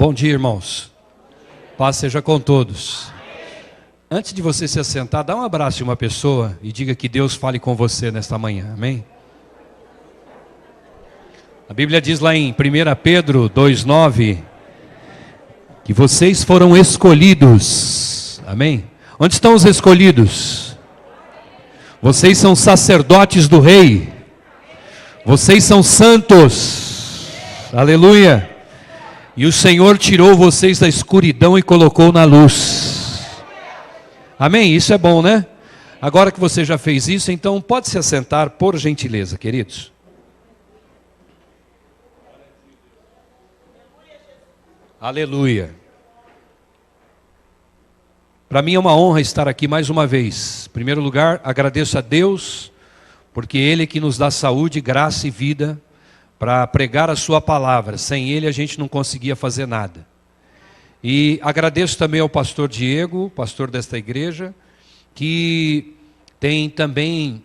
Bom dia, irmãos. Paz seja com todos. Antes de você se assentar, dá um abraço de uma pessoa e diga que Deus fale com você nesta manhã. Amém? A Bíblia diz lá em 1 Pedro 2,9 que vocês foram escolhidos. Amém? Onde estão os escolhidos? Vocês são sacerdotes do Rei. Vocês são santos. Aleluia. E o Senhor tirou vocês da escuridão e colocou na luz. Amém? Isso é bom, né? Agora que você já fez isso, então pode se assentar, por gentileza, queridos. Aleluia. Para mim é uma honra estar aqui mais uma vez. Em primeiro lugar, agradeço a Deus, porque Ele é que nos dá saúde, graça e vida para pregar a sua palavra. Sem Ele a gente não conseguia fazer nada. E agradeço também ao pastor Diego, pastor desta igreja, que tem também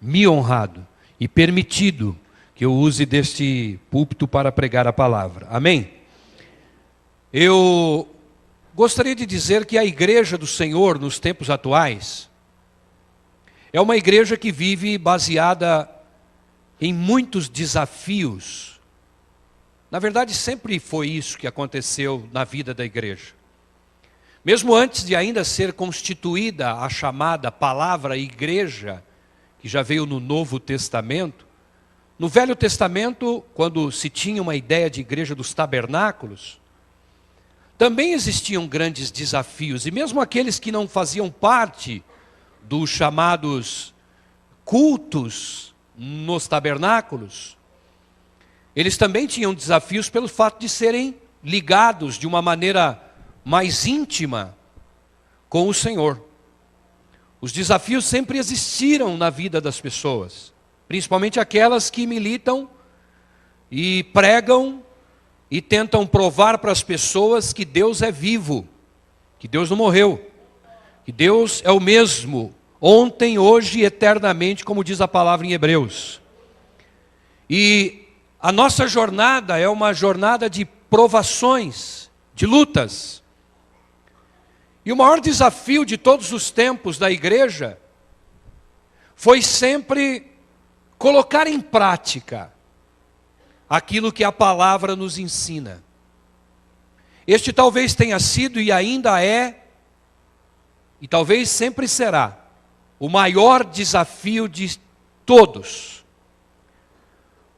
me honrado e permitido que eu use deste púlpito para pregar a palavra. Amém? Eu gostaria de dizer que a igreja do Senhor nos tempos atuais é uma igreja que vive baseada em muitos desafios. Na verdade, sempre foi isso que aconteceu na vida da igreja. Mesmo antes de ainda ser constituída a chamada palavra igreja, que já veio no Novo Testamento, no Velho Testamento, quando se tinha uma ideia de igreja dos tabernáculos, também existiam grandes desafios, e mesmo aqueles que não faziam parte dos chamados cultos nos tabernáculos, eles também tinham desafios pelo fato de serem ligados de uma maneira mais íntima com o Senhor. Os desafios sempre existiram na vida das pessoas, principalmente aquelas que militam e pregam e tentam provar para as pessoas que Deus é vivo, que Deus não morreu, que Deus é o mesmo, ontem, hoje e eternamente, como diz a palavra em Hebreus. E a nossa jornada é uma jornada de provações, de lutas. E o maior desafio de todos os tempos da igreja foi sempre colocar em prática aquilo que a palavra nos ensina. Este talvez tenha sido e ainda é, e talvez sempre será, o maior desafio de todos.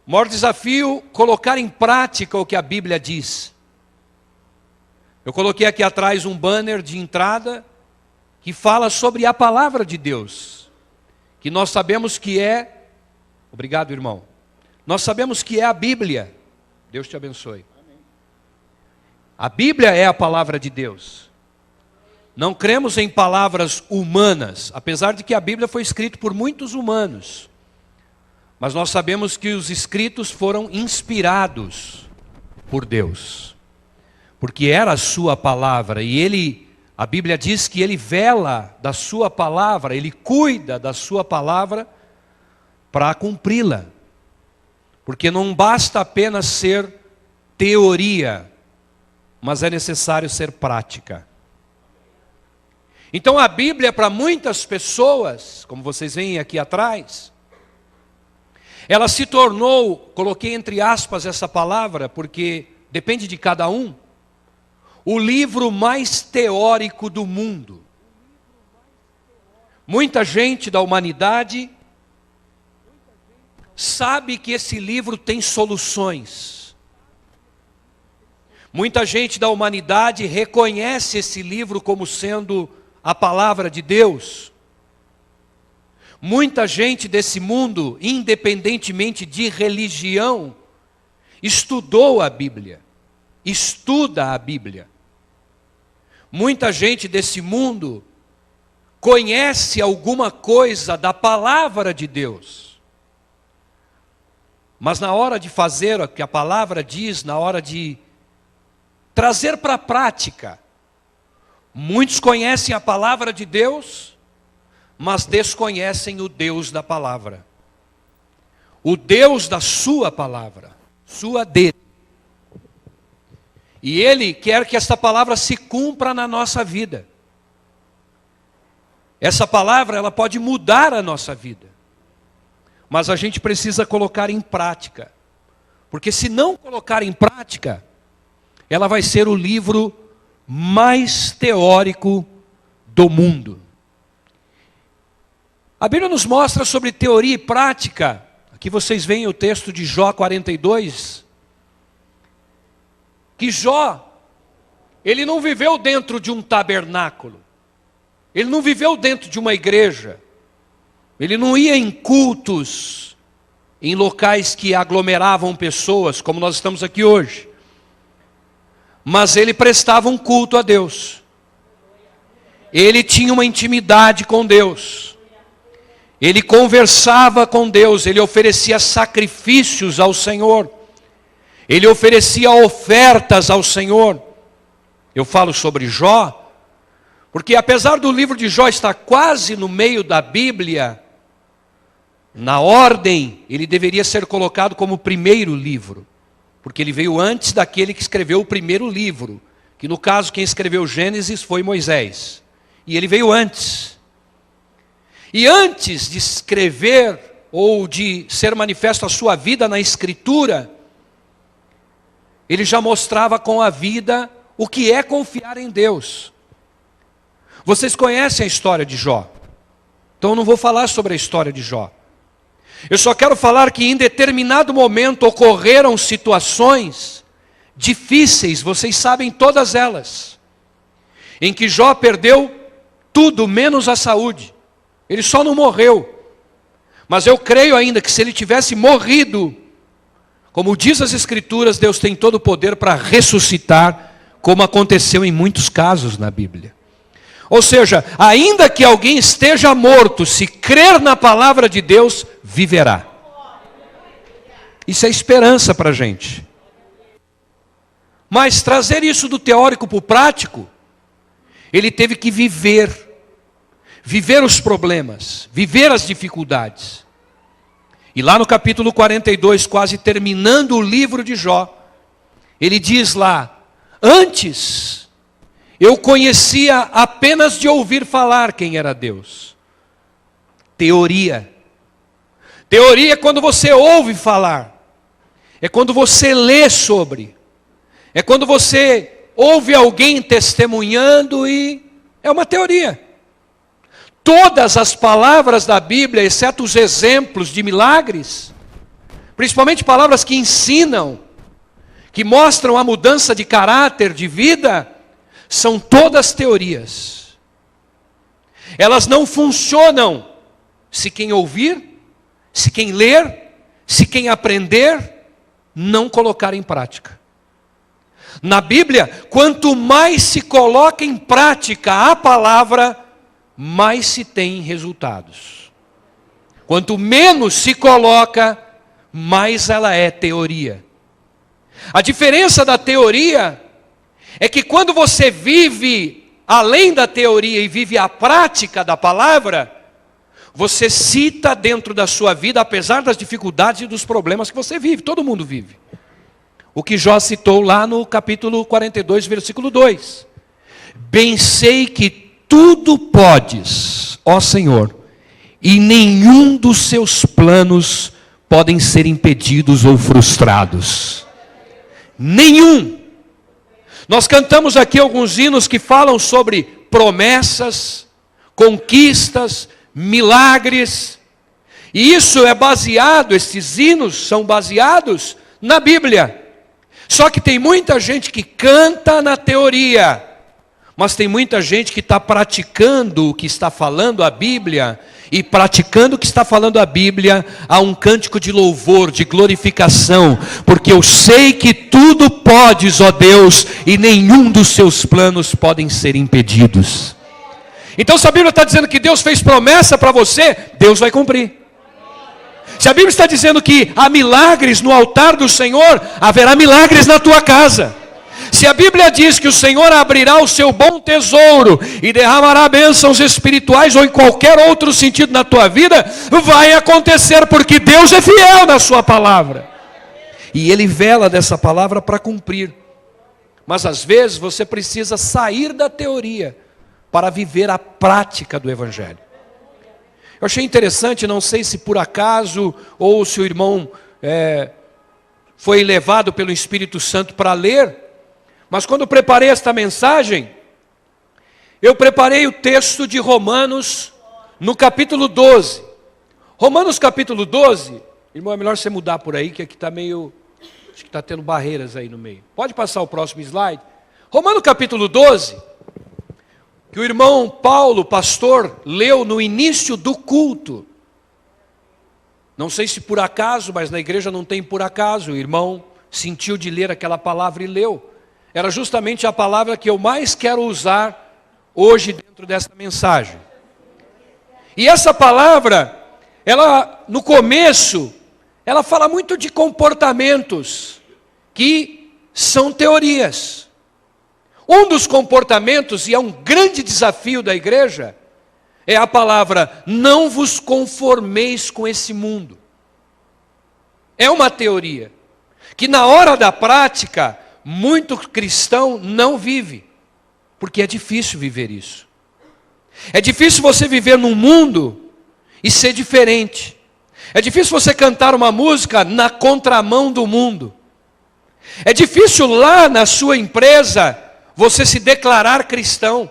O maior desafio, colocar em prática o que a Bíblia diz. Eu coloquei aqui atrás um banner de entrada que fala sobre a palavra de Deus, que nós sabemos que é, obrigado irmão, nós sabemos que é a Bíblia. Deus te abençoe. A Bíblia é a palavra de Deus. Não cremos em palavras humanas, apesar de que a Bíblia foi escrita por muitos humanos. Mas nós sabemos que os escritos foram inspirados por Deus. Porque era a sua palavra e a Bíblia diz que Ele vela da sua palavra, Ele cuida da sua palavra para cumpri-la. Porque não basta apenas ser teoria, mas é necessário ser prática. Então a Bíblia, para muitas pessoas, como vocês veem aqui atrás, ela se tornou, coloquei entre aspas essa palavra, porque depende de cada um, o livro mais teórico do mundo. Muita gente da humanidade sabe que esse livro tem soluções. Muita gente da humanidade reconhece esse livro como sendo a palavra de Deus. Muita gente desse mundo, independentemente de religião, estudou a Bíblia, estuda a Bíblia. Muita gente desse mundo conhece alguma coisa da palavra de Deus. Mas na hora de fazer o que a palavra diz, na hora de trazer para a prática, muitos conhecem a palavra de Deus, mas desconhecem o Deus da palavra. O Deus da sua palavra, sua dele. E Ele quer que essa palavra se cumpra na nossa vida. Essa palavra, ela pode mudar a nossa vida. Mas a gente precisa colocar em prática. Porque se não colocar em prática, ela vai ser o livro mais teórico do mundo. A Bíblia nos mostra sobre teoria e prática. Aqui vocês veem o texto de Jó 42. Que Jó, ele não viveu dentro de um tabernáculo. Ele não viveu dentro de uma igreja. Ele não ia em cultos, em locais que aglomeravam pessoas, como nós estamos aqui hoje. Mas ele prestava um culto a Deus. Ele tinha uma intimidade com Deus. Ele conversava com Deus, ele oferecia sacrifícios ao Senhor. Ele oferecia ofertas ao Senhor. Eu falo sobre Jó, porque apesar do livro de Jó estar quase no meio da Bíblia, na ordem, ele deveria ser colocado como o primeiro livro. Porque ele veio antes daquele que escreveu o primeiro livro. Que no caso quem escreveu Gênesis foi Moisés. E ele veio antes. E antes de escrever ou de ser manifesto a sua vida na Escritura, ele já mostrava com a vida o que é confiar em Deus. Vocês conhecem a história de Jó. Então eu não vou falar sobre a história de Jó. Eu só quero falar que em determinado momento ocorreram situações difíceis, vocês sabem todas elas, em que Jó perdeu tudo menos a saúde. Ele só não morreu. Mas eu creio ainda que se ele tivesse morrido, como diz as Escrituras, Deus tem todo o poder para ressuscitar, como aconteceu em muitos casos na Bíblia. Ou seja, ainda que alguém esteja morto, se crer na palavra de Deus, viverá. Isso é esperança para a gente. Mas trazer isso do teórico para o prático, ele teve que viver os problemas, viver as dificuldades. E lá no capítulo 42, quase terminando o livro de Jó, ele diz lá: antes eu conhecia apenas de ouvir falar quem era Deus. Teoria. Teoria é quando você ouve falar. É quando você lê sobre. É quando você ouve alguém testemunhando e é uma teoria. Todas as palavras da Bíblia, exceto os exemplos de milagres, principalmente palavras que ensinam, que mostram a mudança de caráter, de vida, são todas teorias. Elas não funcionam se quem ouvir, se quem ler, se quem aprender, não colocar em prática. Na Bíblia, quanto mais se coloca em prática a palavra, mais se tem resultados. Quanto menos se coloca, mais ela é teoria. A diferença da teoria é que quando você vive além da teoria e vive a prática da palavra, você cita dentro da sua vida, apesar das dificuldades e dos problemas que você vive, todo mundo vive. O que Jó citou lá no capítulo 42, versículo 2. Bem sei que tudo podes, ó Senhor, e nenhum dos seus planos podem ser impedidos ou frustrados. Nenhum. Nós cantamos aqui alguns hinos que falam sobre promessas, conquistas, milagres. E isso é baseado, esses hinos são baseados na Bíblia. Só que tem muita gente que canta na teoria, mas tem muita gente que está praticando o que está falando a Bíblia, e praticando o que está falando a Bíblia, há um cântico de louvor, de glorificação, porque eu sei que tudo podes, ó Deus, e nenhum dos seus planos podem ser impedidos. Então se a Bíblia está dizendo que Deus fez promessa para você, Deus vai cumprir. Se a Bíblia está dizendo que há milagres no altar do Senhor, haverá milagres na tua casa. Se a Bíblia diz que o Senhor abrirá o seu bom tesouro e derramará bênçãos espirituais ou em qualquer outro sentido na tua vida, vai acontecer, porque Deus é fiel na sua palavra. E Ele vela dessa palavra para cumprir. Mas às vezes você precisa sair da teoria para viver a prática do Evangelho. Eu achei interessante, não sei se por acaso, ou se o irmão foi levado pelo Espírito Santo para ler, mas quando eu preparei esta mensagem, eu preparei o texto de Romanos, no capítulo 12. Romanos capítulo 12, irmão, é melhor você mudar por aí, que aqui está meio, acho que está tendo barreiras aí no meio. Pode passar o próximo slide. Romanos capítulo 12, que o irmão Paulo, pastor, leu no início do culto. Não sei se por acaso, mas na igreja não tem por acaso. O irmão sentiu de ler aquela palavra e leu. Era justamente a palavra que eu mais quero usar hoje dentro dessa mensagem. E essa palavra, ela no começo, ela fala muito de comportamentos que são teorias. Um dos comportamentos, e é um grande desafio da igreja, é a palavra, não vos conformeis com esse mundo. É uma teoria, que na hora da prática, muito cristão não vive, porque é difícil viver isso. É difícil você viver num mundo e ser diferente. É difícil você cantar uma música na contramão do mundo. É difícil lá na sua empresa você se declarar cristão.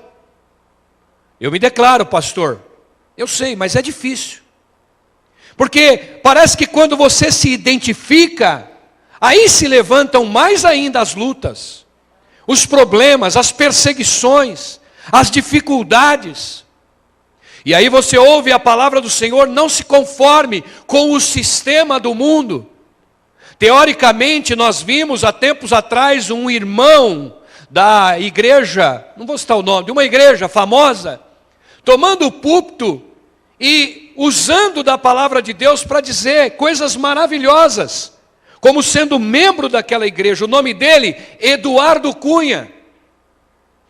Eu me declaro pastor. Eu sei, mas é difícil. Porque parece que quando você se identifica, aí se levantam mais ainda as lutas, os problemas, as perseguições, as dificuldades. E aí você ouve a palavra do Senhor, não se conforme com o sistema do mundo. Teoricamente, nós vimos há tempos atrás um irmão da igreja, não vou citar o nome, de uma igreja famosa, tomando o púlpito e usando da palavra de Deus para dizer coisas maravilhosas, como sendo membro daquela igreja. O nome dele, Eduardo Cunha.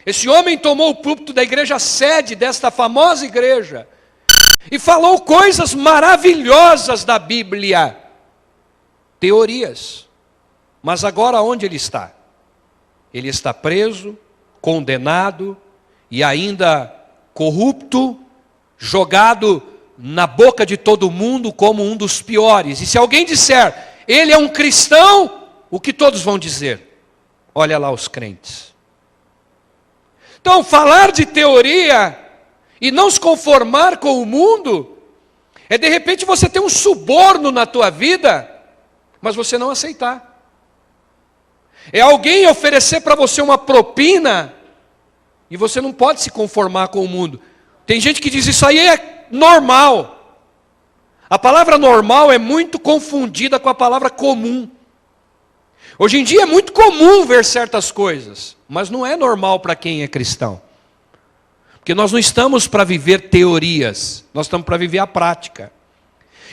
Esse homem tomou o púlpito da igreja sede desta famosa igreja e falou coisas maravilhosas da Bíblia. Teorias. Mas agora onde ele está? Ele está preso, condenado e ainda corrupto, jogado na boca de todo mundo como um dos piores. E se alguém disser, ele é um cristão, o que todos vão dizer? Olha lá os crentes. Então, falar de teoria e não se conformar com o mundo, é de repente você ter um suborno na tua vida, mas você não aceitar. É alguém oferecer para você uma propina, e você não pode se conformar com o mundo. Tem gente que diz, isso aí é normal. A palavra normal é muito confundida com a palavra comum. Hoje em dia é muito comum ver certas coisas, mas não é normal para quem é cristão. Porque nós não estamos para viver teorias, nós estamos para viver a prática.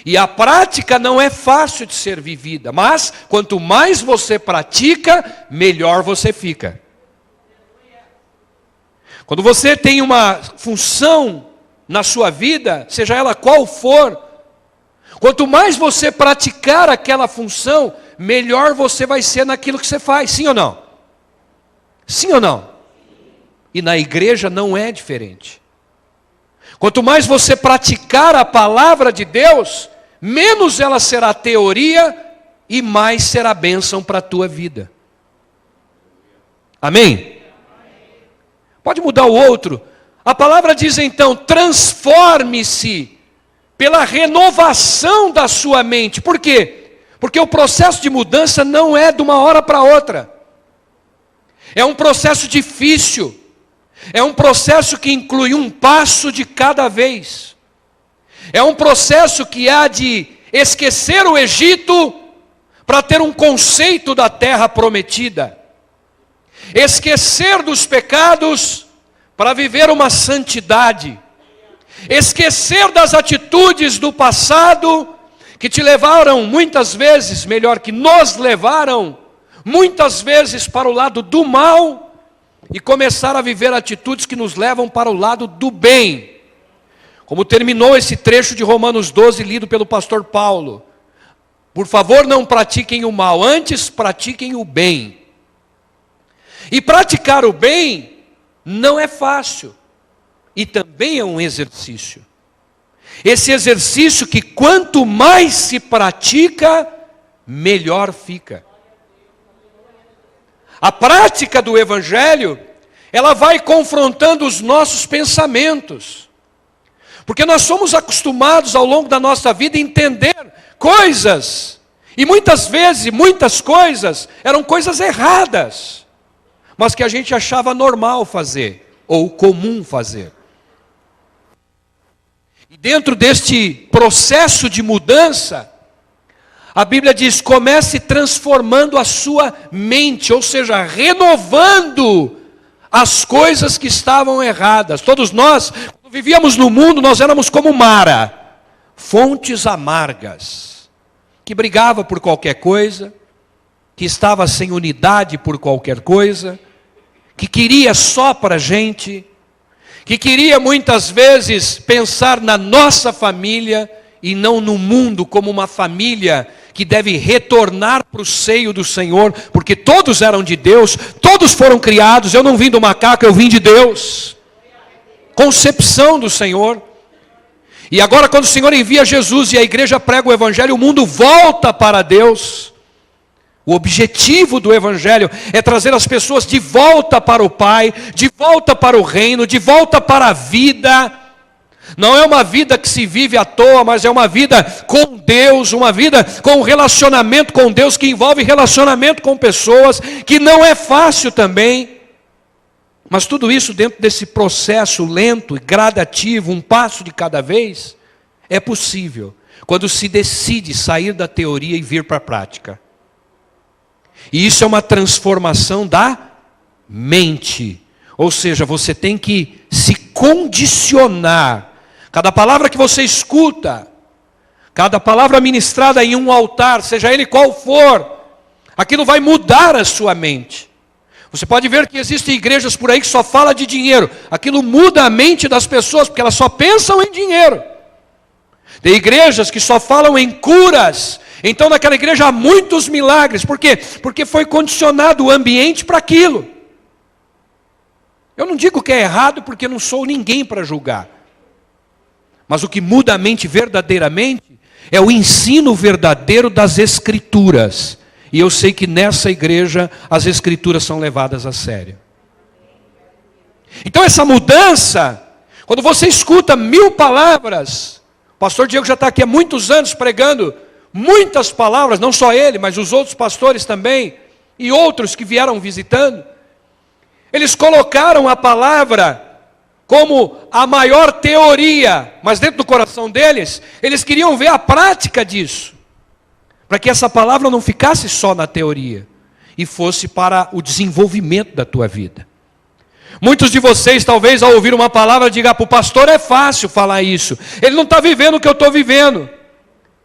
E a prática não é fácil de ser vivida, mas quanto mais você pratica, melhor você fica. Quando você tem uma função na sua vida, seja ela qual for, quanto mais você praticar aquela função, melhor você vai ser naquilo que você faz, sim ou não? Sim ou não? E na igreja não é diferente. Quanto mais você praticar a palavra de Deus, menos ela será teoria e mais será bênção para a tua vida. Amém? Pode mudar o outro. A palavra diz então, transforme-se pela renovação da sua mente. Por quê? Porque o processo de mudança não é de uma hora para outra. É um processo difícil. É um processo que inclui um passo de cada vez. É um processo que há de esquecer o Egito para ter um conceito da terra prometida. Esquecer dos pecados para viver uma santidade. Esquecer das atitudes do passado que te levaram muitas vezes, melhor que nos levaram, muitas vezes para o lado do mal, e começar a viver atitudes que nos levam para o lado do bem. Como terminou esse trecho de Romanos 12, lido pelo pastor Paulo. Por favor, não pratiquem o mal, antes pratiquem o bem. E praticar o bem não é fácil. E também é um exercício. Esse exercício que quanto mais se pratica, melhor fica. A prática do Evangelho, ela vai confrontando os nossos pensamentos. Porque nós somos acostumados ao longo da nossa vida a entender coisas. E muitas vezes, muitas coisas, eram coisas erradas. Mas que a gente achava normal fazer, ou comum fazer. E dentro deste processo de mudança, a Bíblia diz, comece transformando a sua mente, ou seja, renovando as coisas que estavam erradas. Todos nós, quando vivíamos no mundo, nós éramos como Mara, fontes amargas, que brigava por qualquer coisa, que estava sem unidade por qualquer coisa, que queria só para a gente, que queria muitas vezes pensar na nossa família e não no mundo como uma família que deve retornar para o seio do Senhor, porque todos eram de Deus, todos foram criados, eu não vim do macaco, eu vim de Deus. Concepção do Senhor. E agora quando o Senhor envia Jesus e a igreja prega o Evangelho, o mundo volta para Deus. O objetivo do Evangelho é trazer as pessoas de volta para o Pai, de volta para o reino, de volta para a vida. Não é uma vida que se vive à toa, mas é uma vida com Deus, uma vida com relacionamento com Deus, que envolve relacionamento com pessoas, que não é fácil também. Mas tudo isso dentro desse processo lento e gradativo, um passo de cada vez, é possível, quando se decide sair da teoria e vir para a prática. E isso é uma transformação da mente. Ou seja, você tem que se condicionar. Cada palavra que você escuta, cada palavra ministrada em um altar, seja ele qual for, aquilo vai mudar a sua mente. Você pode ver que existem igrejas por aí que só falam de dinheiro. Aquilo muda a mente das pessoas, porque elas só pensam em dinheiro. Tem igrejas que só falam em curas. Então naquela igreja há muitos milagres. Por quê? Porque foi condicionado o ambiente para aquilo. Eu não digo que é errado porque não sou ninguém para julgar. Mas o que muda a mente verdadeiramente é o ensino verdadeiro das Escrituras. E eu sei que nessa igreja as Escrituras são levadas a sério. Então essa mudança, quando você escuta 1000 palavras, o pastor Diego já está aqui há muitos anos pregando muitas palavras, não só ele, mas os outros pastores também, e outros que vieram visitando. Eles colocaram a palavra como a maior teoria, mas dentro do coração deles, eles queriam ver a prática disso, para que essa palavra não ficasse só na teoria, e fosse para o desenvolvimento da tua vida. Muitos de vocês, talvez, ao ouvir uma palavra, digam, para o pastor é fácil falar isso, ele não está vivendo o que eu estou vivendo.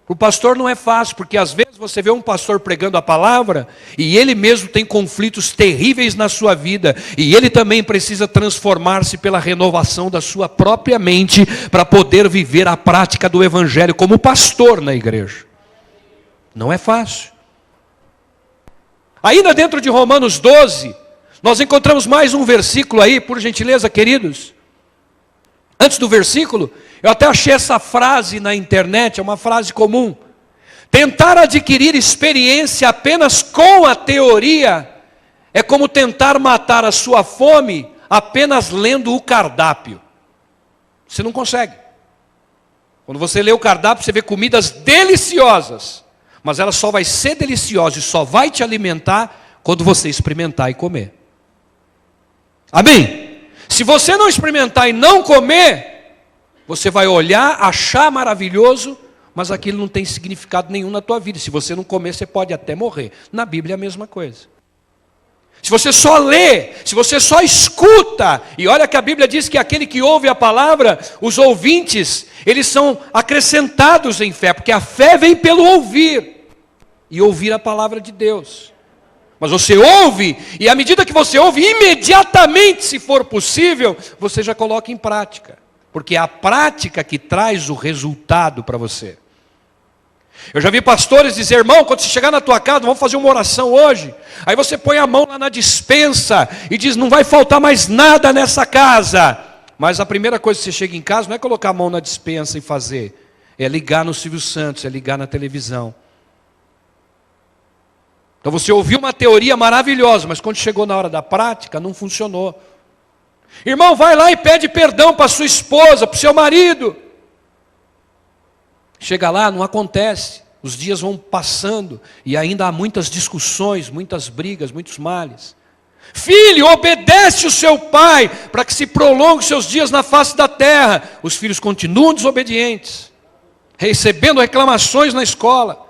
Para o pastor não é fácil, porque às vezes você vê um pastor pregando a palavra, e ele mesmo tem conflitos terríveis na sua vida, e ele também precisa transformar-se pela renovação da sua própria mente, para poder viver a prática do Evangelho como pastor na igreja. Não é fácil. Ainda dentro de Romanos 12, nós encontramos mais um versículo aí, por gentileza, queridos. Antes do versículo, eu até achei essa frase na internet, é uma frase comum. Tentar adquirir experiência apenas com a teoria é como tentar matar a sua fome apenas lendo o cardápio. Você não consegue. Quando você lê o cardápio, você vê comidas deliciosas, mas ela só vai ser deliciosa e só vai te alimentar quando você experimentar e comer. Amém? Se você não experimentar e não comer, você vai olhar, achar maravilhoso, mas aquilo não tem significado nenhum na tua vida. Se você não comer, você pode até morrer. Na Bíblia é a mesma coisa. Se você só lê, se você só escuta, e olha que a Bíblia diz que aquele que ouve a palavra, os ouvintes, eles são acrescentados em fé, porque a fé vem pelo ouvir, e ouvir a palavra de Deus. Mas você ouve, e à medida que você ouve, imediatamente, se for possível, você já coloca em prática. Porque é a prática que traz o resultado para você. Eu já vi pastores dizer: irmão, quando você chegar na tua casa, vamos fazer uma oração hoje. Aí você põe a mão lá na despensa e diz: não vai faltar mais nada nessa casa. Mas a primeira coisa que você chega em casa não é colocar a mão na despensa e fazer. É ligar no Silvio Santos, é ligar na televisão. Então você ouviu uma teoria maravilhosa, mas quando chegou na hora da prática, não funcionou. Irmão, vai lá e pede perdão para sua esposa, para o seu marido. Chega lá, não acontece. Os dias vão passando e ainda há muitas discussões, muitas brigas, muitos males. Filho, obedece o seu pai para que se prolongue seus dias na face da terra. Os filhos continuam desobedientes, recebendo reclamações na escola.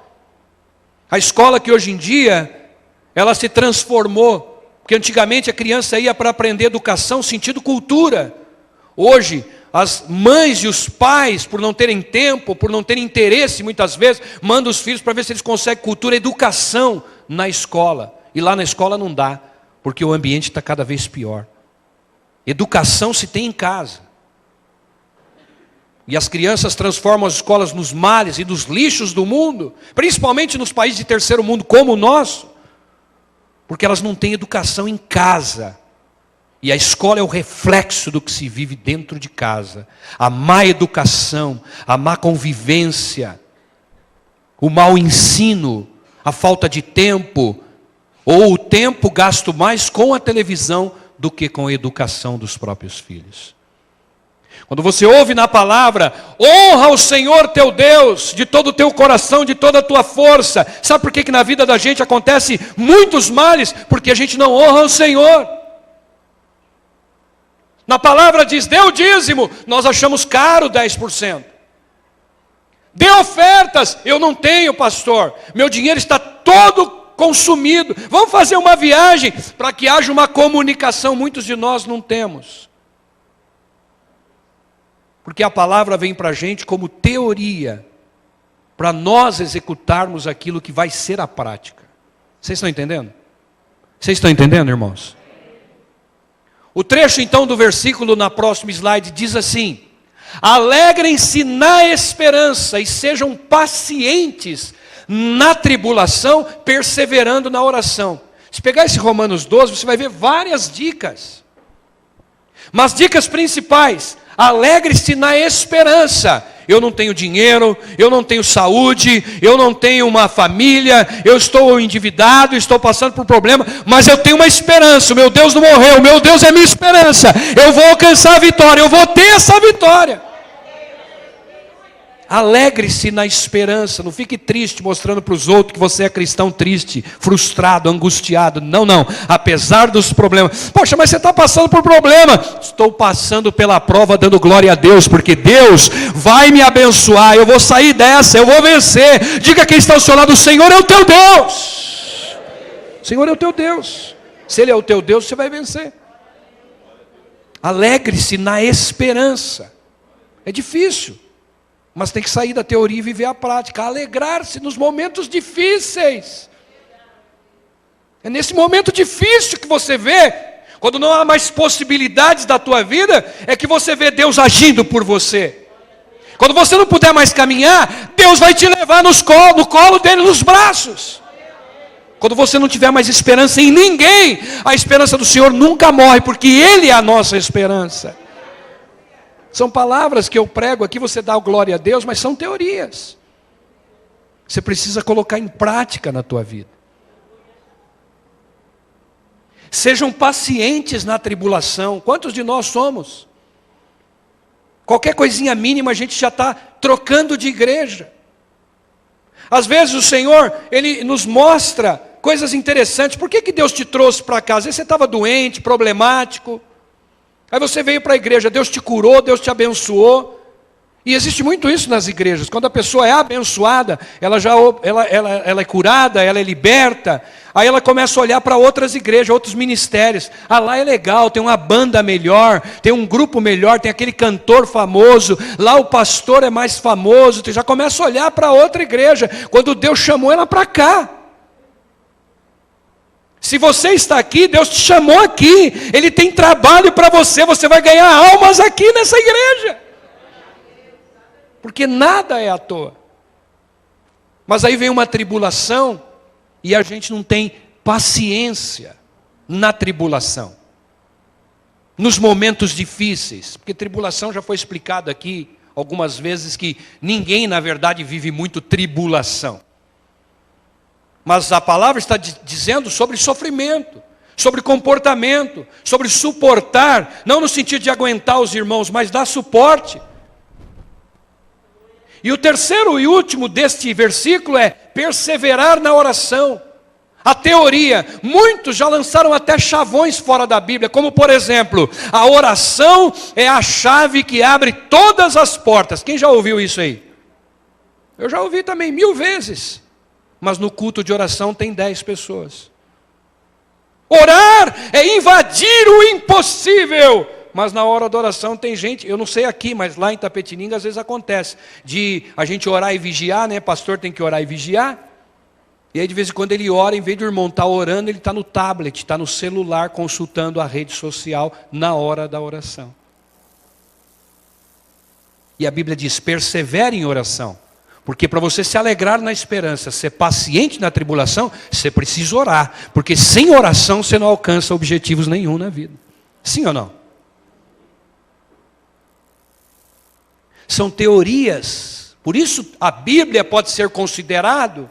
A escola que hoje em dia, ela se transformou, porque antigamente a criança ia para aprender educação, sentido cultura. Hoje, as mães e os pais, por não terem tempo, por não terem interesse, muitas vezes, mandam os filhos para ver se eles conseguem cultura, educação na escola. E lá na escola não dá, porque o ambiente está cada vez pior. Educação se tem em casa. E as crianças transformam as escolas nos males e nos lixos do mundo, principalmente nos países de terceiro mundo como o nosso, porque elas não têm educação em casa. E a escola é o reflexo do que se vive dentro de casa. A má educação, a má convivência, o mau ensino, a falta de tempo, ou o tempo gasto mais com a televisão do que com a educação dos próprios filhos. Quando você ouve na palavra: honra o Senhor teu Deus de todo o teu coração, de toda a tua força. Sabe por que na vida da gente acontece muitos males? Porque a gente não honra o Senhor. Na palavra diz: dê o dízimo, nós achamos caro 10%. Dê ofertas, eu não tenho, pastor, meu dinheiro está todo consumido. Vamos fazer uma viagem para que haja uma comunicação. Muitos de nós não temos. Porque a palavra vem para a gente como teoria, para nós executarmos aquilo que vai ser a prática. Vocês estão entendendo? Vocês estão entendendo, irmãos? O trecho então do versículo na próxima slide diz assim: alegrem-se na esperança e sejam pacientes na tribulação, perseverando na oração. Se pegar esse Romanos 12, você vai ver várias dicas. Mas dicas principais: alegre-se na esperança. Eu não tenho dinheiro, eu não tenho saúde, eu não tenho uma família, eu estou endividado, estou passando por problema, mas eu tenho uma esperança. O meu Deus não morreu, o meu Deus é minha esperança. Eu vou alcançar a vitória, eu vou ter essa vitória. Alegre-se na esperança, não fique triste mostrando para os outros que você é cristão triste, frustrado, angustiado. Não, não, apesar dos problemas. Poxa, mas você está passando por problema. Estou passando pela prova dando glória a Deus, porque Deus vai me abençoar, eu vou sair dessa, eu vou vencer. Diga quem está ao seu lado: o Senhor é o teu Deus. O Senhor é o teu Deus. Se Ele é o teu Deus, você vai vencer. Alegre-se na esperança. É difícil, mas tem que sair da teoria e viver a prática. Alegrar-se nos momentos difíceis. É nesse momento difícil que você vê, quando não há mais possibilidades da tua vida, é que você vê Deus agindo por você. Quando você não puder mais caminhar, Deus vai te levar no colo dele, nos braços. Quando você não tiver mais esperança em ninguém, a esperança do Senhor nunca morre, porque Ele é a nossa esperança. São palavras que eu prego aqui, você dá glória a Deus, mas são teorias. Você precisa colocar em prática na tua vida. Sejam pacientes na tribulação. Quantos de nós somos? Qualquer coisinha mínima a gente já está trocando de igreja. Às vezes o Senhor, Ele nos mostra coisas interessantes. Por que Deus te trouxe para cá? Às vezes você estava doente, problemático. Aí você veio para a igreja, Deus te curou, Deus te abençoou. E existe muito isso nas igrejas. Quando a pessoa é abençoada, ela é curada, ela é liberta. Aí ela começa a olhar para outras igrejas, outros ministérios. Ah, lá é legal, tem uma banda melhor, tem um grupo melhor, tem aquele cantor famoso. Lá o pastor é mais famoso. Já começa a olhar para outra igreja, quando Deus chamou ela para cá. Se você está aqui, Deus te chamou aqui. Ele tem trabalho para você. Você vai ganhar almas aqui nessa igreja. Porque nada é à toa. Mas aí vem uma tribulação e a gente não tem paciência na tribulação, nos momentos difíceis, porque tribulação já foi explicado aqui algumas vezes que ninguém na verdade vive muito tribulação. Mas a palavra está dizendo sobre sofrimento, sobre comportamento, sobre suportar, não no sentido de aguentar os irmãos, mas dar suporte. E o terceiro e último deste versículo é perseverar na oração. A teoria, muitos já lançaram até chavões fora da Bíblia, como por exemplo, a oração é a chave que abre todas as portas. Quem já ouviu isso aí? Eu já ouvi também 1000 vezes, mas no culto de oração tem 10 pessoas. Orar é invadir o impossível, mas na hora da oração tem gente, eu não sei aqui, mas lá em Tapetininga às vezes acontece, de a gente orar e vigiar, né? Pastor tem que orar e vigiar. E aí de vez em quando ele ora, em vez do irmão estar orando, ele está no tablet, está no celular, consultando a rede social na hora da oração. E a Bíblia diz, persevere em oração. Porque para você se alegrar na esperança, ser paciente na tribulação, você precisa orar. Porque sem oração você não alcança objetivos nenhum na vida. Sim ou não? São teorias. Por isso a Bíblia pode ser considerado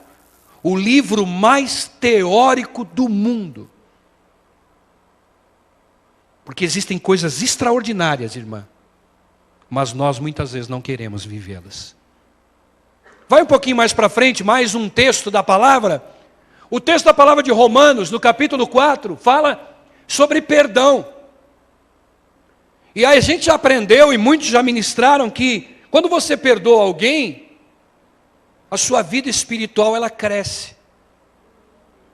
o livro mais teórico do mundo. Porque existem coisas extraordinárias, irmã, mas nós muitas vezes não queremos vivê-las. Vai um pouquinho mais para frente, mais um texto da palavra. O texto da palavra de Romanos, no capítulo 4, fala sobre perdão. E aí a gente já aprendeu, e muitos já ministraram, que quando você perdoa alguém, a sua vida espiritual ela cresce.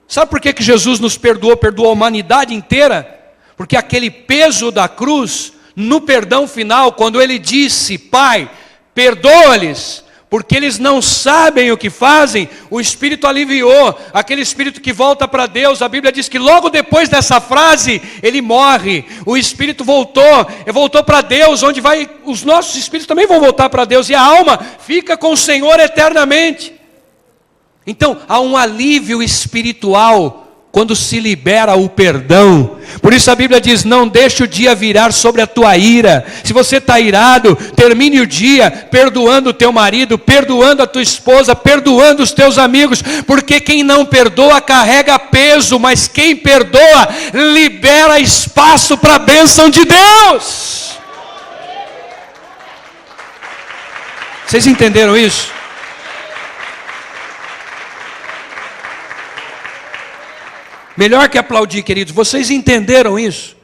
Sabe por que Jesus nos perdoou a humanidade inteira? Porque aquele peso da cruz, no perdão final, quando ele disse, Pai, perdoa-lhes, porque eles não sabem o que fazem, o Espírito aliviou, aquele Espírito que volta para Deus. A Bíblia diz que logo depois dessa frase, ele morre, o Espírito voltou para Deus, onde vai, os nossos Espíritos também vão voltar para Deus, e a alma fica com o Senhor eternamente. Então, há um alívio espiritual, quando se libera o perdão. Por isso a Bíblia diz, não deixe o dia virar sobre a tua ira. Se você está irado, termine o dia perdoando o teu marido, perdoando a tua esposa, perdoando os teus amigos, porque quem não perdoa carrega peso, mas quem perdoa libera espaço para a bênção de Deus. Vocês entenderam isso? Melhor que aplaudir, queridos, vocês entenderam isso?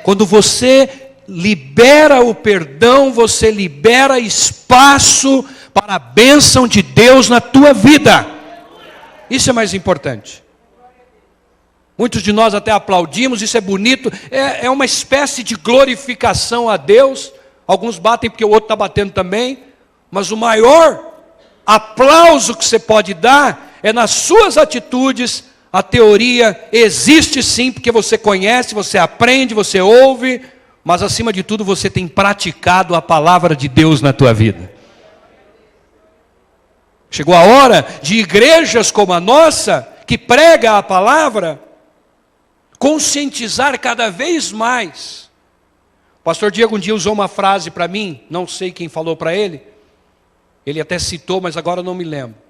Quando você libera o perdão, você libera espaço para a bênção de Deus na tua vida. Isso é mais importante. Muitos de nós até aplaudimos, isso é bonito, é uma espécie de glorificação a Deus. Alguns batem porque o outro está batendo também, mas o maior aplauso que você pode dar é nas suas atitudes. A teoria existe sim, porque você conhece, você aprende, você ouve, mas acima de tudo você tem praticado a palavra de Deus na tua vida. Chegou a hora de igrejas como a nossa, que prega a palavra, conscientizar cada vez mais. O pastor Diego um dia usou uma frase para mim, não sei quem falou para ele até citou, mas agora eu não me lembro.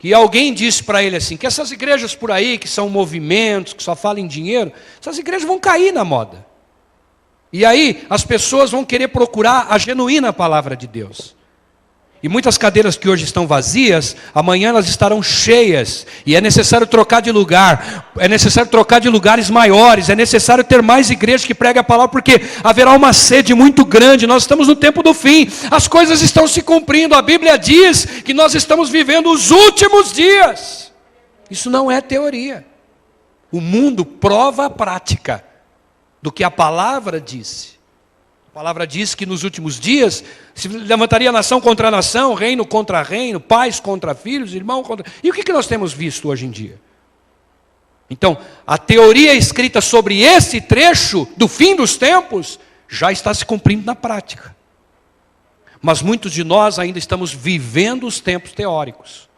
Que alguém disse para ele assim, que essas igrejas por aí, que são movimentos, que só falam em dinheiro, essas igrejas vão cair na moda. E aí as pessoas vão querer procurar a genuína palavra de Deus. E muitas cadeiras que hoje estão vazias, amanhã elas estarão cheias. E é necessário trocar de lugar, é necessário trocar de lugares maiores, é necessário ter mais igrejas que preguem a palavra, porque haverá uma sede muito grande. Nós estamos no tempo do fim, as coisas estão se cumprindo. A Bíblia diz que nós estamos vivendo os últimos dias. Isso não é teoria. O mundo prova a prática do que a palavra disse. A palavra diz que nos últimos dias se levantaria nação contra nação, reino contra reino, pais contra filhos, irmão contra... E o que nós temos visto hoje em dia? Então, a teoria escrita sobre esse trecho do fim dos tempos já está se cumprindo na prática. Mas muitos de nós ainda estamos vivendo os tempos teóricos.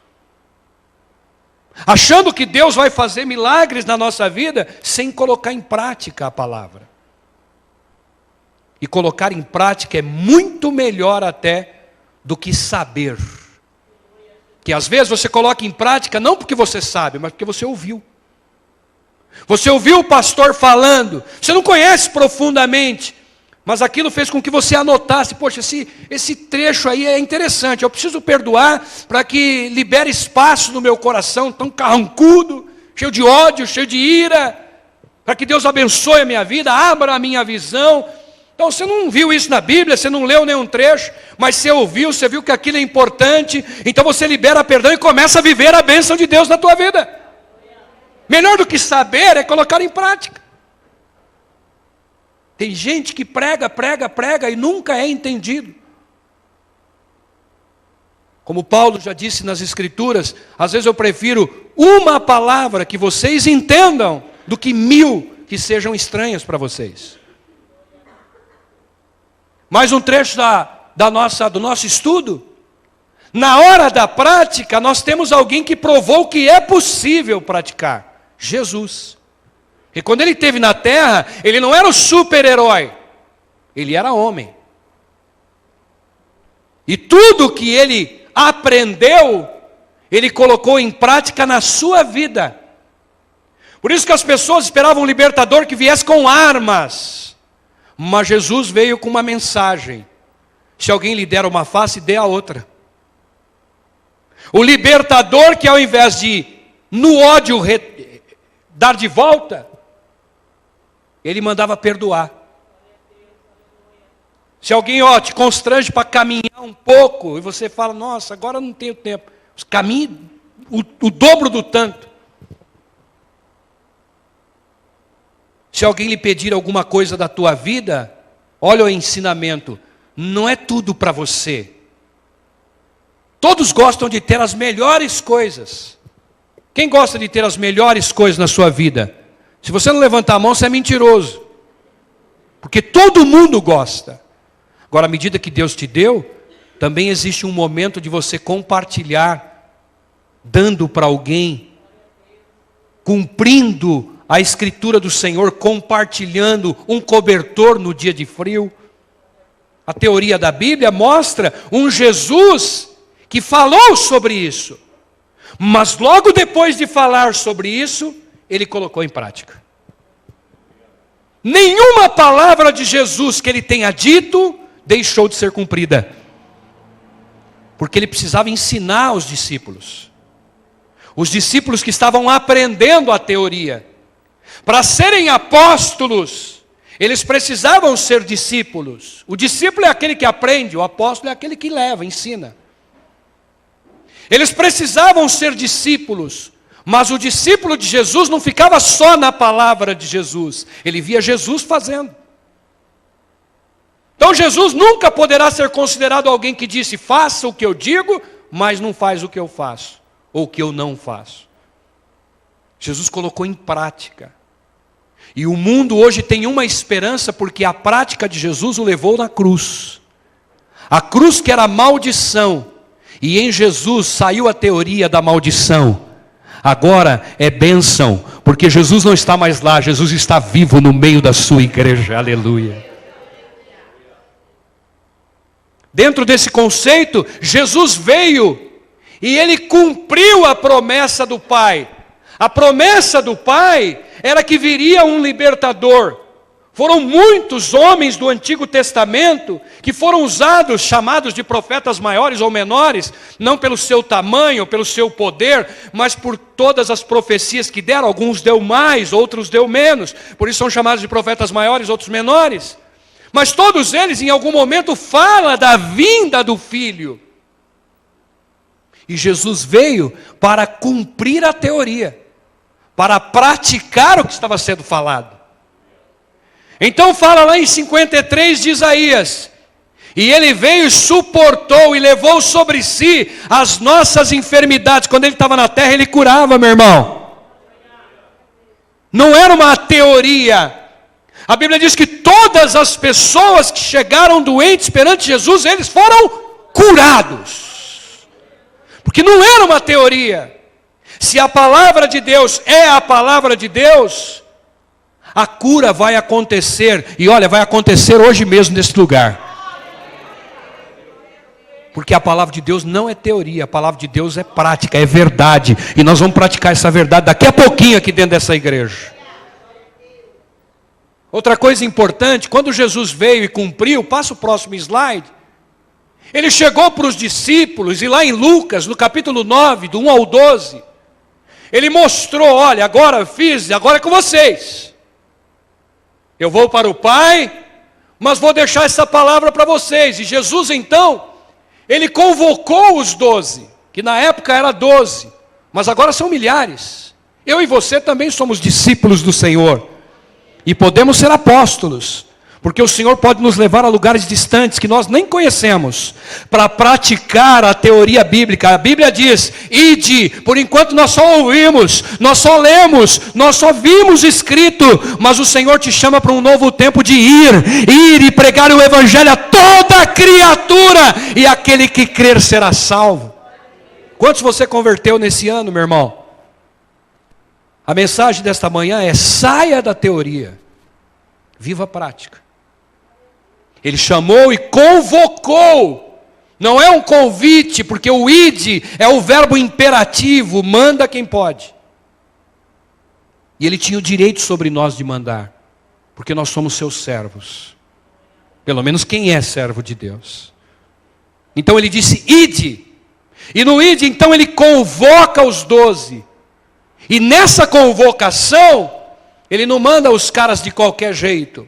achando que Deus vai fazer milagres na nossa vida, sem colocar em prática a palavra. E colocar em prática é muito melhor até do que saber. Que às vezes você coloca em prática não porque você sabe, mas porque você ouviu. Você ouviu o pastor falando, você não conhece profundamente, mas aquilo fez com que você anotasse: poxa, esse trecho aí é interessante, eu preciso perdoar para que libere espaço no meu coração tão carrancudo, cheio de ódio, cheio de ira, para que Deus abençoe a minha vida, abra a minha visão. Então você não viu isso na Bíblia, você não leu nenhum trecho, mas você ouviu, você viu que aquilo é importante, então você libera perdão e começa a viver a bênção de Deus na tua vida. Melhor do que saber é colocar em prática. Tem gente que prega e nunca é entendido. Como Paulo já disse nas Escrituras, às vezes eu prefiro uma palavra que vocês entendam do que 1000 que sejam estranhas para vocês. Mais um trecho do nosso estudo. Na hora da prática, nós temos alguém que provou que é possível praticar. Jesus. E quando ele esteve na terra, ele não era o super-herói, ele era homem. E tudo que ele aprendeu, ele colocou em prática na sua vida. Por isso que as pessoas esperavam um libertador que viesse com armas. Mas Jesus veio com uma mensagem: se alguém lhe der uma face, dê a outra. O libertador que ao invés de no ódio dar de volta, ele mandava perdoar. Se alguém te constrange para caminhar um pouco, e você fala: nossa, agora não tenho tempo, caminhe o dobro do tanto. Se alguém lhe pedir alguma coisa da tua vida, olha o ensinamento, não é tudo para você. Todos gostam de ter as melhores coisas. Quem gosta de ter as melhores coisas na sua vida? Se você não levantar a mão, você é mentiroso. Porque todo mundo gosta. Agora, à medida que Deus te deu, também existe um momento de você compartilhar, dando para alguém, cumprindo a Escritura do Senhor, compartilhando um cobertor no dia de frio. A teoria da Bíblia mostra um Jesus que falou sobre isso. Mas logo depois de falar sobre isso, ele colocou em prática. Nenhuma palavra de Jesus que ele tenha dito deixou de ser cumprida. Porque ele precisava ensinar os discípulos. Os discípulos que estavam aprendendo a teoria. Para serem apóstolos, eles precisavam ser discípulos. O discípulo é aquele que aprende, o apóstolo é aquele que leva, ensina. Eles precisavam ser discípulos, mas o discípulo de Jesus não ficava só na palavra de Jesus, ele via Jesus fazendo. Então Jesus nunca poderá ser considerado alguém que disse: faça o que eu digo, mas não faz o que eu faço, ou o que eu não faço. Jesus colocou em prática. E o mundo hoje tem uma esperança, porque a prática de Jesus o levou na cruz. A cruz que era maldição, e em Jesus saiu a teoria da maldição. Agora é bênção, porque Jesus não está mais lá, Jesus está vivo no meio da sua igreja, aleluia. Dentro desse conceito, Jesus veio e ele cumpriu a promessa do Pai. A promessa do Pai era que viria um libertador. Foram muitos homens do Antigo Testamento que foram usados, chamados de profetas maiores ou menores, não pelo seu tamanho, pelo seu poder, mas por todas as profecias que deram. Alguns deu mais, outros deu menos, por isso são chamados de profetas maiores, outros menores. Mas todos eles em algum momento falam da vinda do Filho. E Jesus veio para cumprir a teoria, para praticar o que estava sendo falado. Então fala lá em 53 de Isaías: e ele veio e suportou e levou sobre si as nossas enfermidades. Quando ele estava na terra, ele curava, meu irmão. Não era uma teoria. A Bíblia diz que todas as pessoas que chegaram doentes perante Jesus, eles foram curados. Porque não era uma teoria. Se a palavra de Deus é a palavra de Deus, a cura vai acontecer. E olha, vai acontecer hoje mesmo nesse lugar. Porque a palavra de Deus não é teoria, a palavra de Deus é prática, é verdade. E nós vamos praticar essa verdade daqui a pouquinho aqui dentro dessa igreja. Outra coisa importante, quando Jesus veio e cumpriu, passa o próximo slide. Ele chegou para os discípulos, e lá em Lucas, no capítulo 9, do 1 ao 12, ele mostrou, olha, agora eu fiz, agora é com vocês. Eu vou para o Pai, mas vou deixar essa palavra para vocês. E Jesus então, ele convocou os 12, que na época era 12, mas agora são milhares. Eu e você também somos discípulos do Senhor. E podemos ser apóstolos, porque o Senhor pode nos levar a lugares distantes que nós nem conhecemos, para praticar a teoria bíblica. A Bíblia diz, ide, por enquanto nós só ouvimos, nós só lemos, nós só vimos escrito, mas o Senhor te chama para um novo tempo de ir e pregar o Evangelho a toda criatura, e aquele que crer será salvo. Quantos você converteu nesse ano, meu irmão? A mensagem desta manhã é: saia da teoria, viva a prática. Ele chamou e convocou. Não é um convite, porque o ide é o verbo imperativo, manda quem pode. E ele tinha o direito sobre nós de mandar, porque nós somos seus servos. Pelo menos quem é servo de Deus. Então ele disse, ide. E no ide, então, ele convoca os 12. E nessa convocação, ele não manda os caras de qualquer jeito.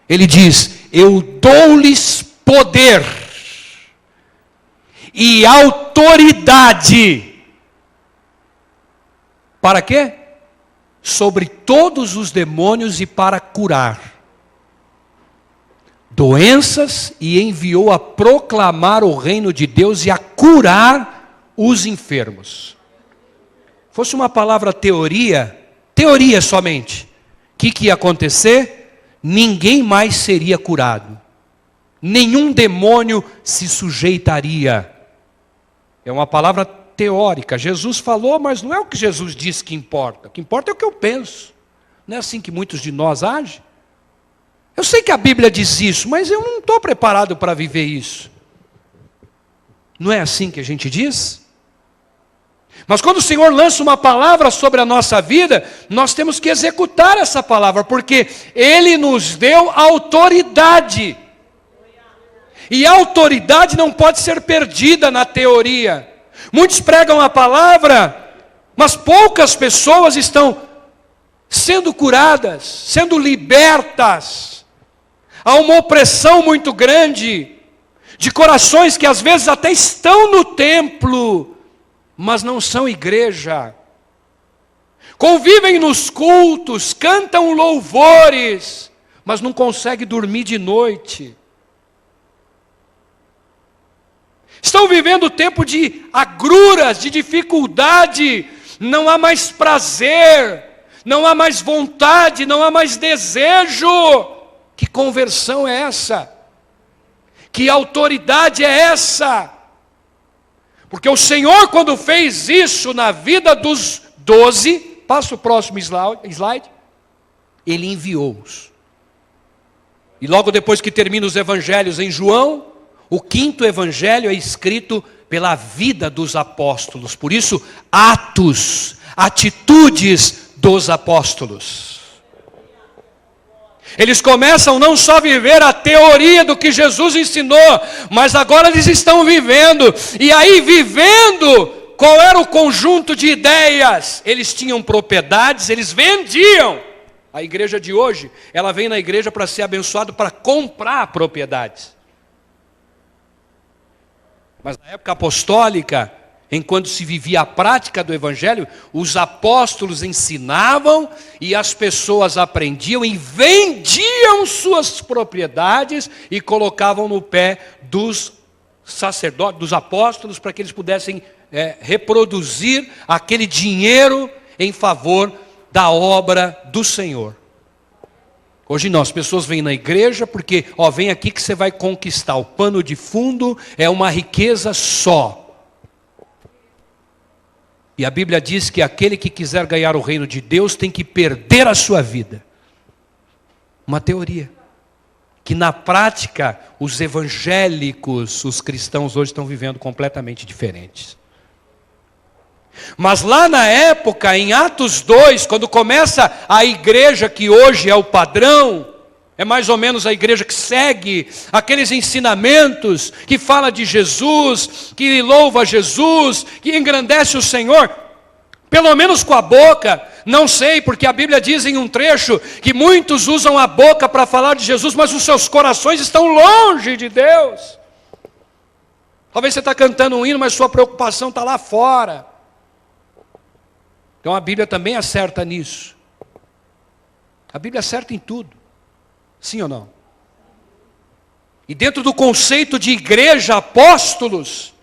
Ele diz, eu dou-lhes poder e autoridade. Para quê? Sobre todos os demônios e para curar doenças, e enviou a proclamar o reino de Deus e a curar os enfermos. Fosse uma palavra teoria somente, o que ia acontecer? Ninguém mais seria curado. Nenhum demônio se sujeitaria. É uma palavra teórica. Jesus falou, mas não é o que Jesus disse que importa. O que importa é o que eu penso. Não é assim que muitos de nós agem? Eu sei que a Bíblia diz isso, mas eu não estou preparado para viver isso. Não é assim que a gente diz? Mas quando o Senhor lança uma palavra sobre a nossa vida, nós temos que executar essa palavra, porque Ele nos deu autoridade. E a autoridade não pode ser perdida na teoria. Muitos pregam a palavra, mas poucas pessoas estão sendo curadas, sendo libertas. Há uma opressão muito grande, de corações que às vezes até estão no templo, mas não são igreja. Convivem nos cultos, cantam louvores, mas não conseguem dormir de noite. Estão vivendo tempo de agruras, de dificuldade, não há mais prazer, não há mais vontade, não há mais desejo. Que conversão é essa? Que autoridade é essa? Porque o Senhor, quando fez isso na vida dos 12, passa o próximo slide, Ele enviou-os. E logo depois que termina os evangelhos em João, o 5º evangelho é escrito pela vida dos apóstolos. Por isso, atos, atitudes dos apóstolos. Eles começam não só a viver a teoria do que Jesus ensinou, mas agora eles estão vivendo. E aí, vivendo, qual era o conjunto de ideias? Eles tinham propriedades, eles vendiam. A igreja de hoje, ela vem na igreja para ser abençoada, para comprar propriedades. Mas na época apostólica, enquanto se vivia a prática do Evangelho, os apóstolos ensinavam e as pessoas aprendiam e vendiam suas propriedades e colocavam no pé dos sacerdotes, dos apóstolos, para que eles pudessem reproduzir aquele dinheiro em favor da obra do Senhor. Hoje não, as pessoas vêm na igreja porque, vem aqui que você vai conquistar. O pano de fundo é uma riqueza só. E a Bíblia diz que aquele que quiser ganhar o reino de Deus tem que perder a sua vida. Uma teoria. Que na prática, os evangélicos, os cristãos hoje estão vivendo completamente diferentes. Mas lá na época, em Atos 2, quando começa a igreja que hoje é o padrão, é mais ou menos a igreja que segue aqueles ensinamentos, que fala de Jesus, que louva Jesus, que engrandece o Senhor, pelo menos com a boca, não sei, porque a Bíblia diz em um trecho que muitos usam a boca para falar de Jesus, mas os seus corações estão longe de Deus. Talvez você está cantando um hino, mas sua preocupação está lá fora. Então a Bíblia também acerta nisso. A Bíblia acerta em tudo. Sim ou não? E dentro do conceito de igreja, apóstolos,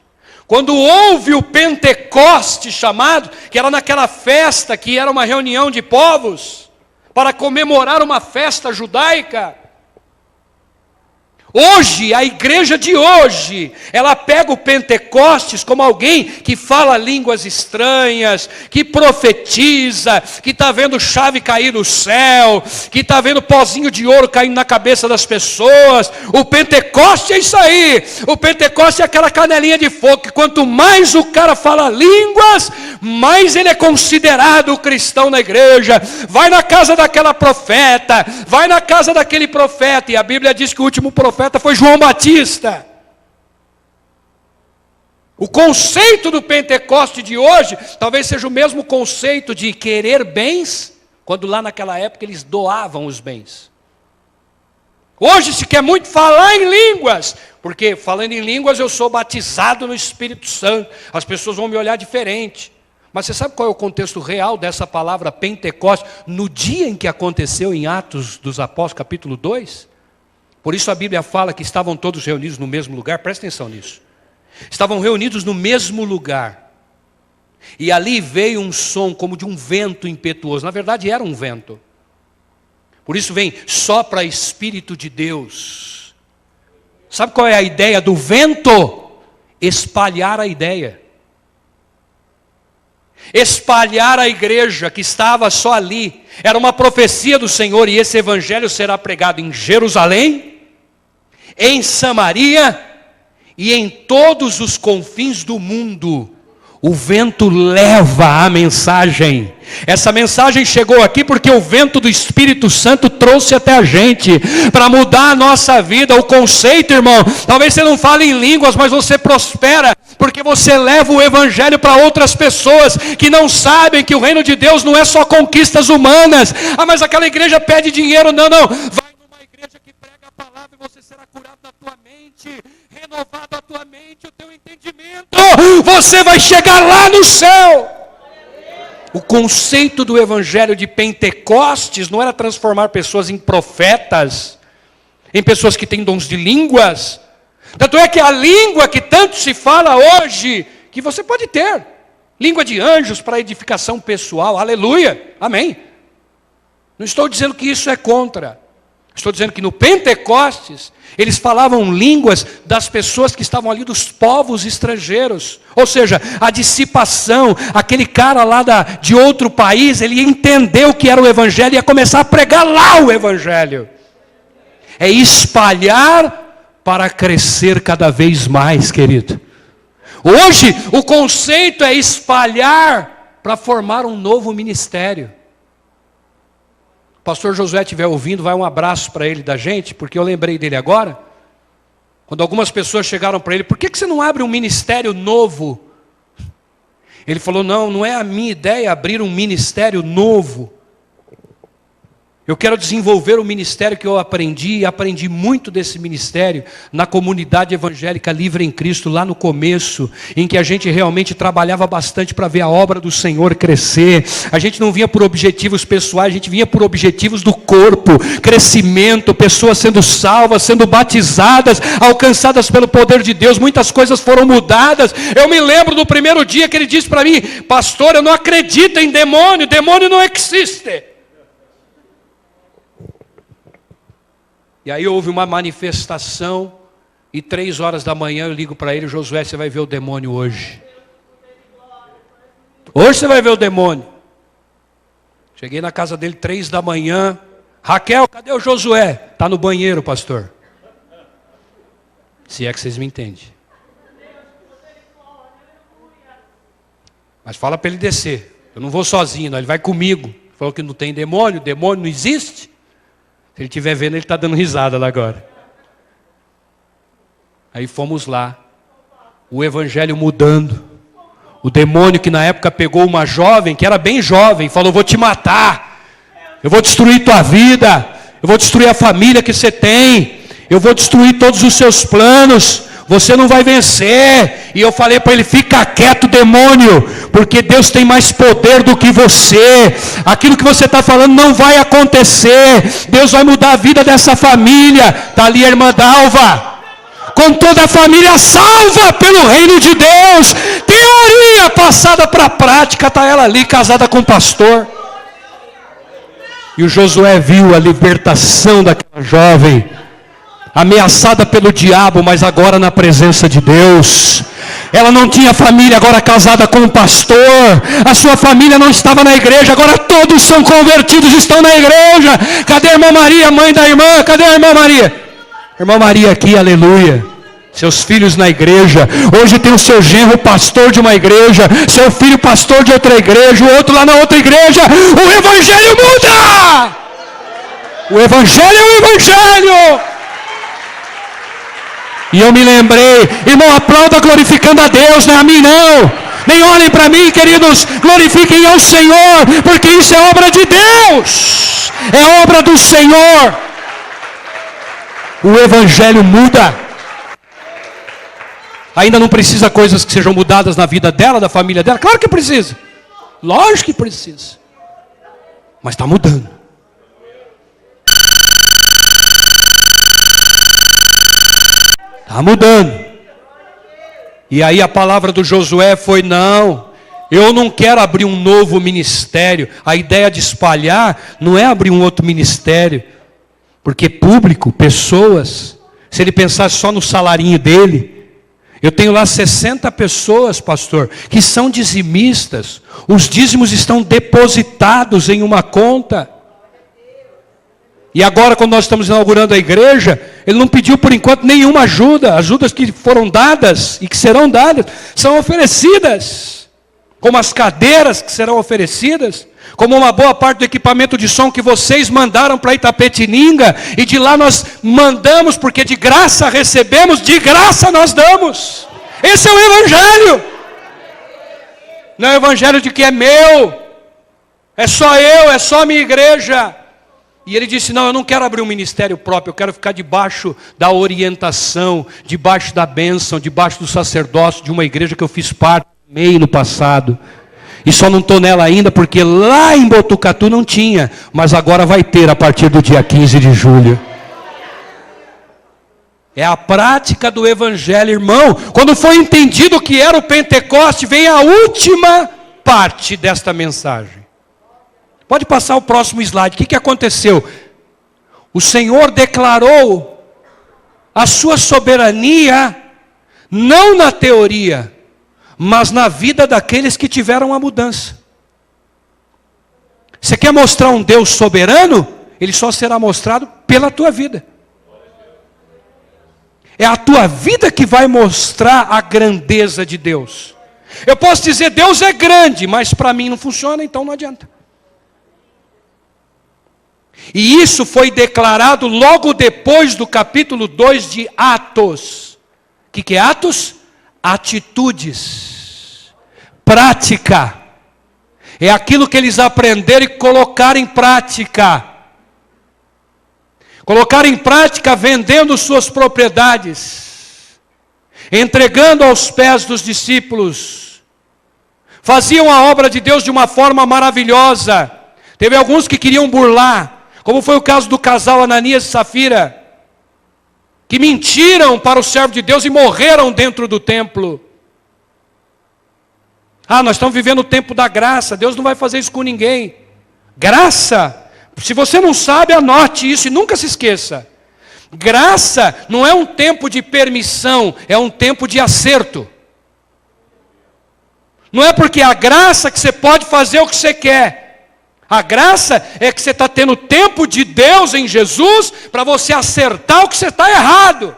quando houve o Pentecoste chamado, que era naquela festa, que era uma reunião de povos, para comemorar uma festa judaica, hoje, a igreja de hoje, ela pega o Pentecostes como alguém que fala línguas estranhas, que profetiza, que está vendo chave cair do céu, que está vendo pozinho de ouro caindo na cabeça das pessoas. O Pentecoste é isso aí. O Pentecoste é aquela canelinha de fogo, que quanto mais o cara fala línguas, mais ele é considerado cristão na igreja. Vai na casa daquela profeta, vai na casa daquele profeta, e a Bíblia diz que o último profeta foi João Batista. O conceito do Pentecoste de hoje talvez seja o mesmo conceito de querer bens, quando lá naquela época eles doavam os bens. Hoje se quer muito falar em línguas, porque falando em línguas eu sou batizado no Espírito Santo, as pessoas vão me olhar diferente. Mas você sabe qual é o contexto real dessa palavra Pentecoste no dia em que aconteceu em Atos dos Apóstolos, capítulo 2? Por isso a Bíblia fala que estavam todos reunidos no mesmo lugar, presta atenção nisso. Estavam reunidos no mesmo lugar. E ali veio um som como de um vento impetuoso. Na verdade era um vento. Por isso vem, sopra Espírito de Deus. Sabe qual é a ideia do vento? Espalhar a ideia. Espalhar a igreja que estava só ali. Era uma profecia do Senhor, e esse evangelho será pregado em Jerusalém, em Samaria e em todos os confins do mundo. O vento leva a mensagem. Essa mensagem chegou aqui porque o vento do Espírito Santo trouxe até a gente, para mudar a nossa vida. O conceito, irmão, talvez você não fale em línguas, mas você prospera, porque você leva o evangelho para outras pessoas, que não sabem que o reino de Deus não é só conquistas humanas. Ah, mas aquela igreja pede dinheiro. Não, vai numa igreja que prega a palavra e você será curado na tua mente, renovado a tua mente, o teu entendimento, você vai chegar lá no céu. O conceito do evangelho de Pentecostes não era transformar pessoas em profetas, em pessoas que têm dons de línguas. Tanto é que a língua que tanto se fala hoje, que você pode ter, língua de anjos para edificação pessoal, aleluia, amém. Não estou dizendo que isso é contra. Estou dizendo que no Pentecostes, eles falavam línguas das pessoas que estavam ali, dos povos estrangeiros. Ou seja, a dissipação, aquele cara lá de outro país, ele entendeu o que era o evangelho e ia começar a pregar lá o evangelho. É espalhar para crescer cada vez mais, querido. Hoje, o conceito é espalhar para formar um novo ministério. Pastor Josué estiver ouvindo, vai um abraço para ele da gente, porque eu lembrei dele agora. Quando algumas pessoas chegaram para ele, por que você não abre um ministério novo? Ele falou, não é a minha ideia abrir um ministério novo. Eu quero desenvolver o ministério que eu aprendi, e aprendi muito desse ministério na comunidade evangélica Livre em Cristo, lá no começo, em que a gente realmente trabalhava bastante para ver a obra do Senhor crescer. A gente não vinha por objetivos pessoais, a gente vinha por objetivos do corpo, crescimento, pessoas sendo salvas, sendo batizadas, alcançadas pelo poder de Deus. Muitas coisas foram mudadas. Eu me lembro do primeiro dia que ele disse para mim, pastor, eu não acredito em demônio, demônio não existe. E aí houve uma manifestação, e 3 horas da manhã eu ligo para ele, Josué, você vai ver o demônio hoje. Hoje você vai ver o demônio. Cheguei na casa dele 3 da manhã. Raquel, cadê o Josué? Está no banheiro, pastor. Se é que vocês me entendem. Mas fala para ele descer. Eu não vou sozinho, não. Ele vai comigo. Falou que não tem demônio. Demônio não existe. Se ele estiver vendo, ele está dando risada lá agora. Aí fomos lá. O evangelho mudando. O demônio que na época pegou uma jovem, que era bem jovem, falou, vou te matar. Eu vou destruir tua vida. Eu vou destruir a família que você tem. Eu vou destruir todos os seus planos. Você não vai vencer. E eu falei para ele, fica quieto, demônio, porque Deus tem mais poder do que você. Aquilo que você está falando não vai acontecer. Deus vai mudar a vida dessa família. Está ali a irmã Dalva, com toda a família salva pelo reino de Deus. Teoria passada para a prática. Está ela ali, casada com o pastor. E o Josué viu a libertação daquela jovem, ameaçada pelo diabo, mas agora na presença de Deus. Ela não tinha família, agora casada com um pastor. A sua família não estava na igreja, agora todos são convertidos, estão na igreja. Cadê a irmã Maria, mãe da irmã? Cadê a irmã Maria? Irmã Maria aqui, aleluia. Seus filhos na igreja. Hoje tem o seu genro pastor de uma igreja, seu filho pastor de outra igreja, o outro lá na outra igreja. O evangelho muda. O evangelho é o evangelho. E eu me lembrei, irmão, aplauda glorificando a Deus, não é a mim não. Nem olhem para mim, queridos, glorifiquem ao Senhor, porque isso é obra de Deus. É obra do Senhor. O evangelho muda. Ainda não precisa coisas que sejam mudadas na vida dela, da família dela? Claro que precisa. Lógico que precisa. Mas está mudando. Está mudando. E aí a palavra do Josué foi, não, eu não quero abrir um novo ministério. A ideia de espalhar não é abrir um outro ministério. Porque público, pessoas, se ele pensasse só no salarinho dele, eu tenho lá 60 pessoas, pastor, que são dizimistas. Os dízimos estão depositados em uma conta. E agora, quando nós estamos inaugurando a igreja, ele não pediu por enquanto nenhuma ajuda. Ajudas que foram dadas e que serão dadas, são oferecidas. Como as cadeiras que serão oferecidas, como uma boa parte do equipamento de som que vocês mandaram para Itapetininga, e de lá nós mandamos, porque de graça recebemos, de graça nós damos. Esse é o evangelho. Não é o evangelho de que é meu, é só eu, é só a minha igreja. E ele disse, não, eu não quero abrir um ministério próprio, eu quero ficar debaixo da orientação, debaixo da bênção, debaixo do sacerdócio de uma igreja que eu fiz parte no passado. E só não estou nela ainda porque lá em Botucatu não tinha, mas agora vai ter a partir do dia 15 de julho. É a prática do evangelho, irmão. Quando foi entendido o que era o Pentecoste, vem a última parte desta mensagem. Pode passar o próximo slide. O que aconteceu? O Senhor declarou a sua soberania, não na teoria, mas na vida daqueles que tiveram a mudança. Você quer mostrar um Deus soberano? Ele só será mostrado pela tua vida. É a tua vida que vai mostrar a grandeza de Deus. Eu posso dizer, Deus é grande, mas para mim não funciona, então não adianta. E isso foi declarado logo depois do capítulo 2 de Atos. O que é Atos? Atitudes. Prática. É aquilo que eles aprenderam e colocaram em prática. Colocaram em prática vendendo suas propriedades, entregando aos pés dos discípulos. Faziam a obra de Deus de uma forma maravilhosa. Teve alguns que queriam burlar, como foi o caso do casal Ananias e Safira, que mentiram para o servo de Deus e morreram dentro do templo. Nós estamos vivendo o tempo da graça, Deus não vai fazer isso com ninguém. Graça, se você não sabe, anote isso e nunca se esqueça. Graça não é um tempo de permissão, é um tempo de acerto. Não é porque a graça que você pode fazer o que você quer. A graça é que você está tendo tempo de Deus em Jesus para você acertar o que você está errado.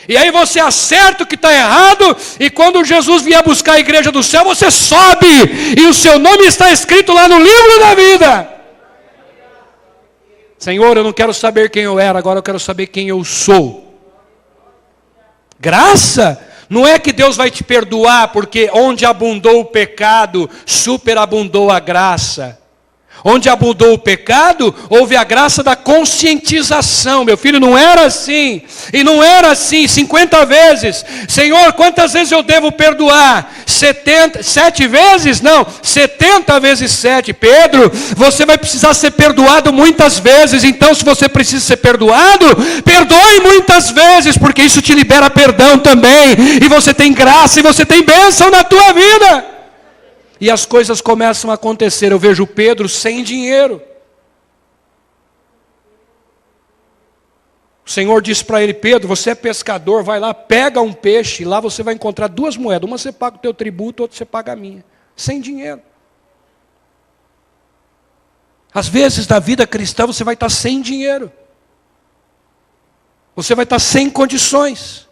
E aí você acerta o que está errado, e quando Jesus vier buscar a igreja do céu, você sobe, e o seu nome está escrito lá no livro da vida. Senhor, eu não quero saber quem eu era, agora eu quero saber quem eu sou. Graça não é que Deus vai te perdoar, porque onde abundou o pecado, superabundou a graça. Onde abundou o pecado, houve a graça da conscientização. Meu filho, não era assim. E não era assim 50 vezes. Senhor, quantas vezes eu devo perdoar? 7 vezes? Não, 70 vezes 7. Pedro, você vai precisar ser perdoado muitas vezes. Então, se você precisa ser perdoado, perdoe muitas vezes, porque isso te libera perdão também. E você tem graça e você tem bênção na tua vida. E as coisas começam a acontecer. Eu vejo Pedro sem dinheiro. O Senhor disse para ele: Pedro, você é pescador, vai lá, pega um peixe, e lá você vai encontrar 2 moedas. Uma você paga o teu tributo, outra você paga a minha. Sem dinheiro. Às vezes na vida cristã você vai estar sem dinheiro. Você vai estar sem condições.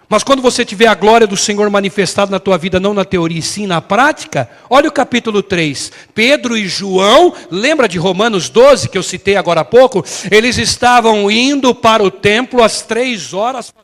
Mas quando você tiver a glória do Senhor manifestada na tua vida, não na teoria e sim na prática, olha o capítulo 3. Pedro e João, lembra de Romanos 12, que eu citei agora há pouco? Eles estavam indo para o templo às 3 horas...